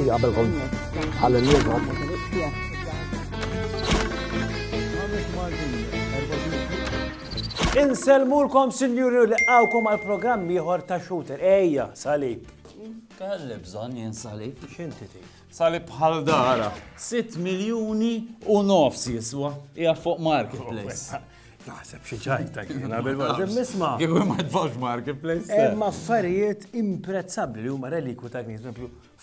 xi qabelkom ħalli Inselmulkom sinjuri li għawkom għal-programm ieħor ta' Shooter. Ejja, Salib. Kalli bżonn jien Salib. X'inti tgħid? Salib bħal dara. 6 miljuni u nofs jiswa. Hija fuq Marketplace. Naħseb xi ġajta jiena bil-waġeb nisma'. Kieku ma tfawx Marketplace. Hemm affarijiet imprezzabbli li huma relikwu ta' knies,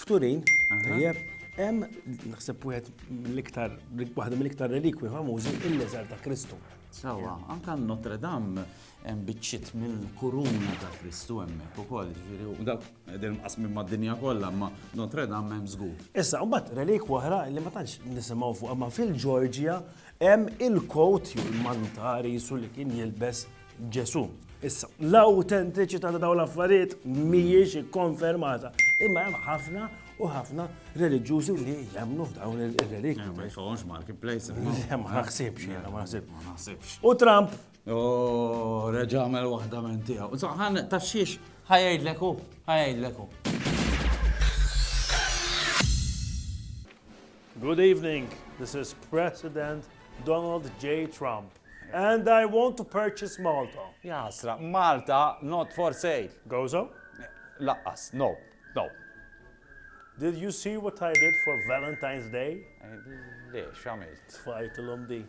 f'Turin, tajjeb, hemm naħseb waħda mill-iktar relikwi famużi il-leżar ta' Kristu. Sawa, anka Notre Dame hemm biċċiet mill-kuruna ta' Kristu hemmhekk ukoll, ġifieri u dak qegħdin mqasmin mad-dinja kollha, ma Notre Dame hemm żgur. Issa, mbagħad relikwa oħra li ma tantx nisimgħu fuq, ma fil-Ġorġja hemm il-kot jew il-mantari jisu li kien jilbes Ġesu. Issa, l-awtentiċità ta' dawn l-affarijiet mhijiex ikkonfermata, imma hemm ħafna u ħafna reliġjużi li jemmnu f'dawn il-relikwi. Ma jfawx Marketplace. Ma naħsibx jiena, ma naħsibx. U Trump. Reġamel waħda minn tiegħu. Ħan taf xiex ħajajdleku. Good evening. This is President Donald J. Trump. And I want to purchase Malta. Jasra, Malta not for sale. Gozo? Laqqas, no. Did you see what I did for Valentine's Day? Lex, għamilt? Tfajtilhom di.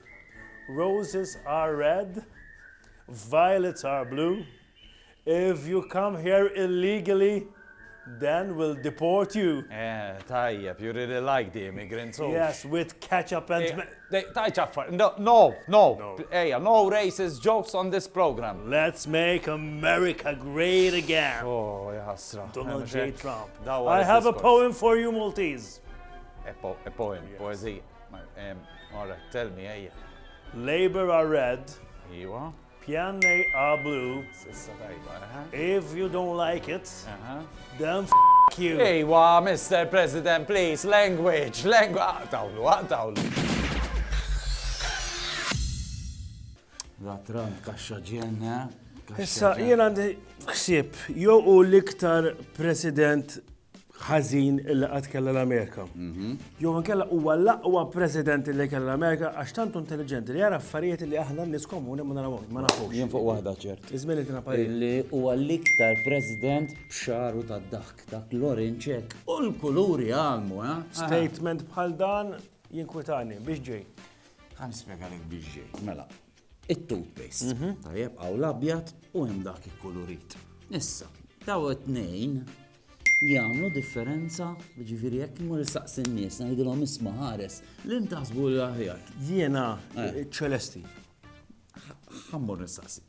Roses are red, violets are blue. If you come here illegally, then we'll deport you. Tajjeb, you really like the immigrants. Yes, with ketchup and... Tajċaffar, no. Eja, no racist jokes on this program. Let's make America great again. Jasra. Donald J. Trump. Dawa I have a discourse. poem for you, Maltese. A poem, poesia. All right, tell me, eja. Labor are red, Iwa, pianne are blue. sissa tajba, If you don't like it, then you. Ewa, Mr. President, please, language. Tawlu. Da Trump kaxxa ġenna. Issa, jien għandi ħsieb, jew u l-iktar president ħażin illi qatt kellha l-Amerika. Jew inkella huwa l-aqwa president illi kellha l-Amerika għax tantu intelligenti li jara affarijiet li aħna nies komuni ma nafux. Jien fuq waħda ċert. Iżmien inti napari. Illi huwa l-iktar president b'xaru tad-dak, dak l-orinċek u l-kuluri għalmu, Statement bħal dan jinkwitani biex ġej. Għan nispjegalek biex ġej. Mela, it-toothpaste. Tajjeb, għaw l-abjad u hemm dak il-kolorit. Issa, daw it-tnejn jagħmlu differenza, ġifieri jekk imur saqs in-nies ngħidilhom isma' ħares li ntaħsbu li aħjar. Jiena ċelesti. Ħammur nistaqsi.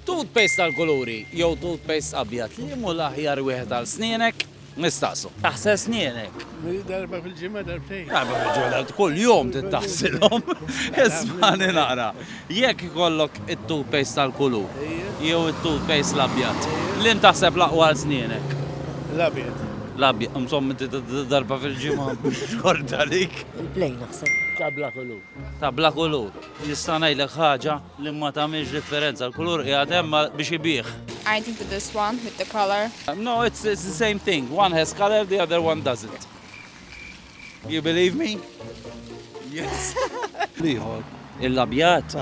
Toothpaste tal-kuluri jew toothpaste abjad li mu l-aħjar wieħed għal snienek nistaqsu. Taħsel snienek. Darba fil-ġimgħa darbtejn. Darba fil-ġimgħa kull jum tittaħsilhom. Ismani nara. Jekk ikollok it-toothpaste tal-kulur jew it-toothpaste l-abjad, li ntaħseb l-aqwa għal snienek. L-abjad. L-abjad, insomma darba fil-ġimgħa xorta lik. Il-plej naħseb. Tabla kulur. Tabla kulur. Jista' ngħidlek ħaġa li ma tagħmilx differenza. L-kulur qiegħed hemm biex ibih. I think that this one with the color. No, it's the same thing. One has color, the other one doesn't. You believe me? Yes. Liħor. Il-labjat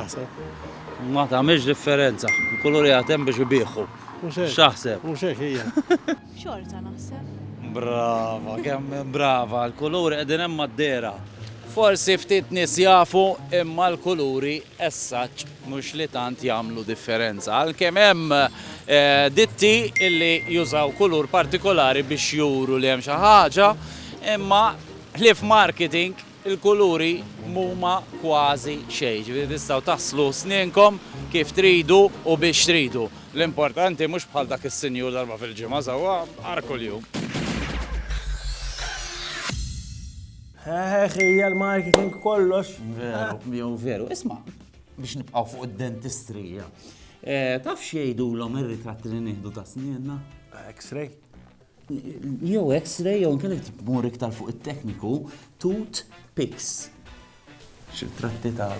ma tagħmilx differenza. Il-kulur qiegħed hemm biex ibieħu. X'taħseb? Mhux hekk hija. Xorta naħseb. Brava, kemm brava. L-kulur qegħdin hemm mad-dera. Forsi ftit nies jafu imma l-kuluri essaċ mhux li tant jagħmlu differenza. Għalkemm hemm ditti illi jużaw kulur partikolari biex juru li hemm xi ħaġa, imma ħlief marketing il-kuluri huma kważi xejn. Ġifieri tistgħu taslu snienkom kif tridu u biex tridu. L-importanti mhux bħal dak is-sinjur darba fil-ġimgħa sewwa arkuljum. Hija l-marketing kollox. Veru. Isma' biex nibqgħu fuq id-dentistrija. Taf x'jgħidulhom ir-ritratti li nieħdu ta' snienna? X-ray. Jew X-ray jew inkellek tmur iktar fuq it-tekniku tooth picks. Xi tratti ta'